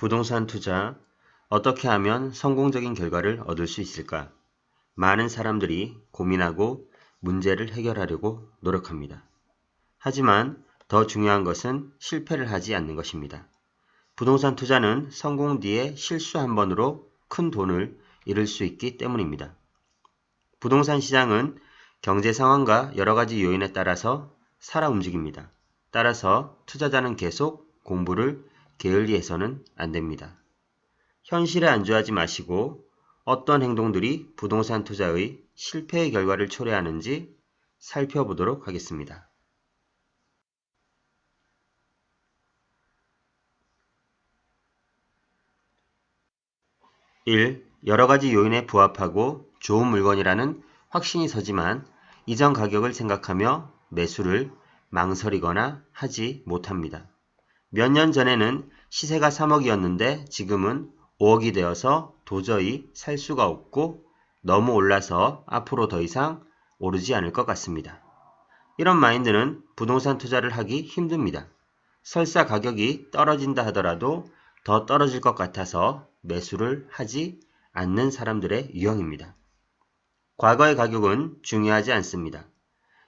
부동산 투자, 어떻게 하면 성공적인 결과를 얻을 수 있을까? 많은 사람들이 고민하고 문제를 해결하려고 노력합니다. 하지만 더 중요한 것은 실패를 하지 않는 것입니다. 부동산 투자는 성공 뒤에 실수 한 번으로 큰 돈을 잃을 수 있기 때문입니다. 부동산 시장은 경제 상황과 여러 가지 요인에 따라서 살아 움직입니다. 따라서 투자자는 계속 공부를 게을리해서는 안 됩니다. 현실에 안주하지 마시고 어떤 행동들이 부동산 투자의 실패의 결과를 초래하는지 살펴보도록 하겠습니다. 1. 여러 가지 요인에 부합하고 좋은 물건이라는 확신이 서지만 이전 가격을 생각하며 매수를 망설이거나 하지 못합니다. 몇 년 전에는 시세가 3억이었는데 지금은 5억이 되어서 도저히 살 수가 없고 너무 올라서 앞으로 더 이상 오르지 않을 것 같습니다. 이런 마인드는 부동산 투자를 하기 힘듭니다. 설사 가격이 떨어진다 하더라도 더 떨어질 것 같아서 매수를 하지 않는 사람들의 유형입니다. 과거의 가격은 중요하지 않습니다.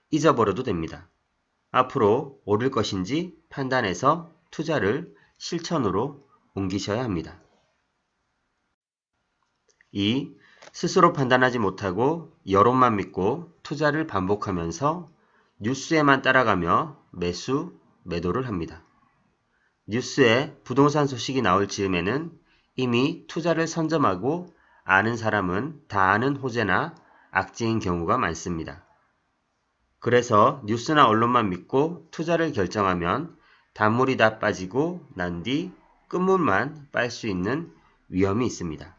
잊어버려도 됩니다. 앞으로 오를 것인지 판단해서 투자를 실천으로 옮기셔야 합니다. 2. 스스로 판단하지 못하고 여론만 믿고 투자를 반복하면서 뉴스에만 따라가며 매수, 매도를 합니다. 뉴스에 부동산 소식이 나올 즈음에는 이미 투자를 선점하고 아는 사람은 다 아는 호재나 악재인 경우가 많습니다. 그래서 뉴스나 언론만 믿고 투자를 결정하면 단물이 다 빠지고 난 뒤 끝물만 빨 수 있는 위험이 있습니다.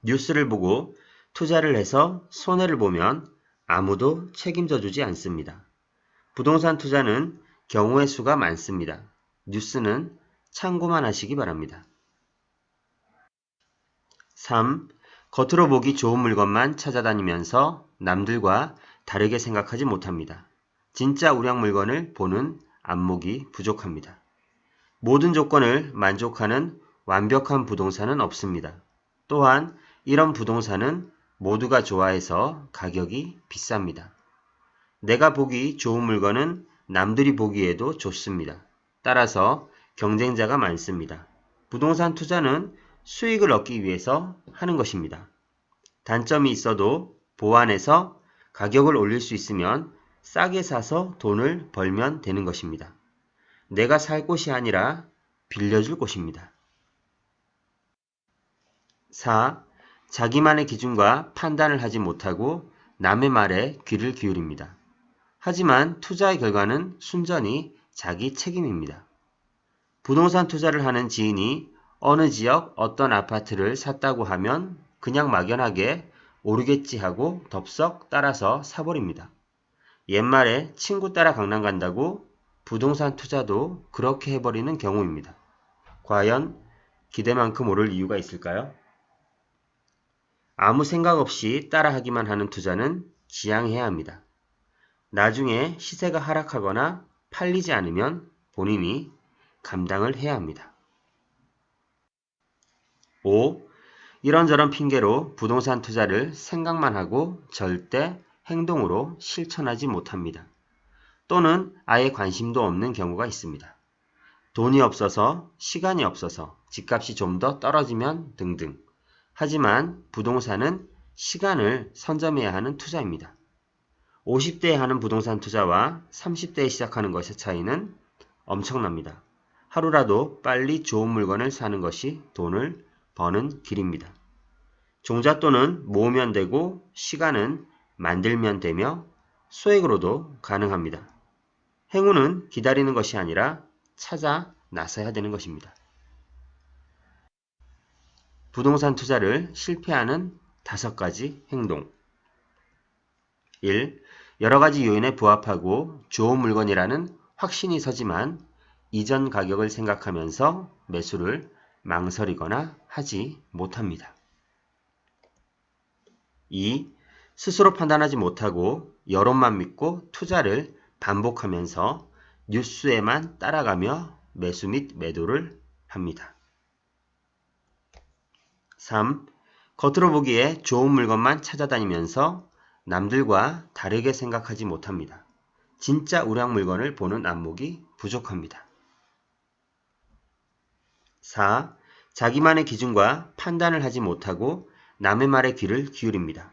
뉴스를 보고 투자를 해서 손해를 보면 아무도 책임져 주지 않습니다. 부동산 투자는 경우의 수가 많습니다. 뉴스는 참고만 하시기 바랍니다. 3. 겉으로 보기 좋은 물건만 찾아다니면서 남들과 다르게 생각하지 못합니다. 진짜 우량 물건을 보는 안목이 부족합니다. 모든 조건을 만족하는 완벽한 부동산은 없습니다. 또한 이런 부동산은 모두가 좋아해서 가격이 비쌉니다. 내가 보기 좋은 물건은 남들이 보기에도 좋습니다. 따라서 경쟁자가 많습니다. 부동산 투자는 수익을 얻기 위해서 하는 것입니다. 단점이 있어도 보완해서 가격을 올릴 수 있으면 싸게 사서 돈을 벌면 되는 것입니다. 내가 살 곳이 아니라 빌려줄 곳입니다. 4. 자기만의 기준과 판단을 하지 못하고 남의 말에 귀를 기울입니다. 하지만 투자의 결과는 순전히 자기 책임입니다. 부동산 투자를 하는 지인이 어느 지역 어떤 아파트를 샀다고 하면 그냥 막연하게 오르겠지 하고 덥석 따라서 사버립니다. 옛말에 친구 따라 강남 간다고 부동산 투자도 그렇게 해버리는 경우입니다. 과연 기대만큼 오를 이유가 있을까요? 아무 생각 없이 따라하기만 하는 투자는 지양해야 합니다. 나중에 시세가 하락하거나 팔리지 않으면 본인이 감당을 해야 합니다. 5. 이런저런 핑계로 부동산 투자를 생각만 하고 절대 행동으로 실천하지 못합니다. 또는 아예 관심도 없는 경우가 있습니다. 돈이 없어서, 시간이 없어서, 집값이 좀 더 떨어지면 등등. 하지만 부동산은 시간을 선점해야 하는 투자입니다. 50대에 하는 부동산 투자와 30대에 시작하는 것의 차이는 엄청납니다. 하루라도 빨리 좋은 물건을 사는 것이 돈을 버는 길입니다. 종잣돈은 모으면 되고 시간은 만들면 되며 소액으로도 가능합니다. 행운은 기다리는 것이 아니라 찾아 나서야 되는 것입니다. 부동산 투자를 실패하는 5가지 행동. 1. 여러 가지 요인에 부합하고 좋은 물건이라는 확신이 서지만 이전 가격을 생각하면서 매수를 망설이거나 하지 못합니다. 2. 스스로 판단하지 못하고 여론만 믿고 투자를 반복하면서 뉴스에만 따라가며 매수 및 매도를 합니다. 3. 겉으로 보기에 좋은 물건만 찾아다니면서 남들과 다르게 생각하지 못합니다. 진짜 우량 물건을 보는 안목이 부족합니다. 4. 자기만의 기준과 판단을 하지 못하고 남의 말에 귀를 기울입니다.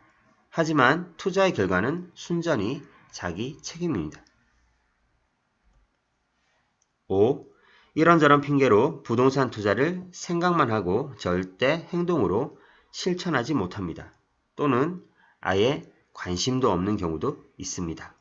하지만 투자의 결과는 순전히 자기 책임입니다. 5. 이런저런 핑계로 부동산 투자를 생각만 하고 절대 행동으로 실천하지 못합니다. 또는 아예 관심도 없는 경우도 있습니다.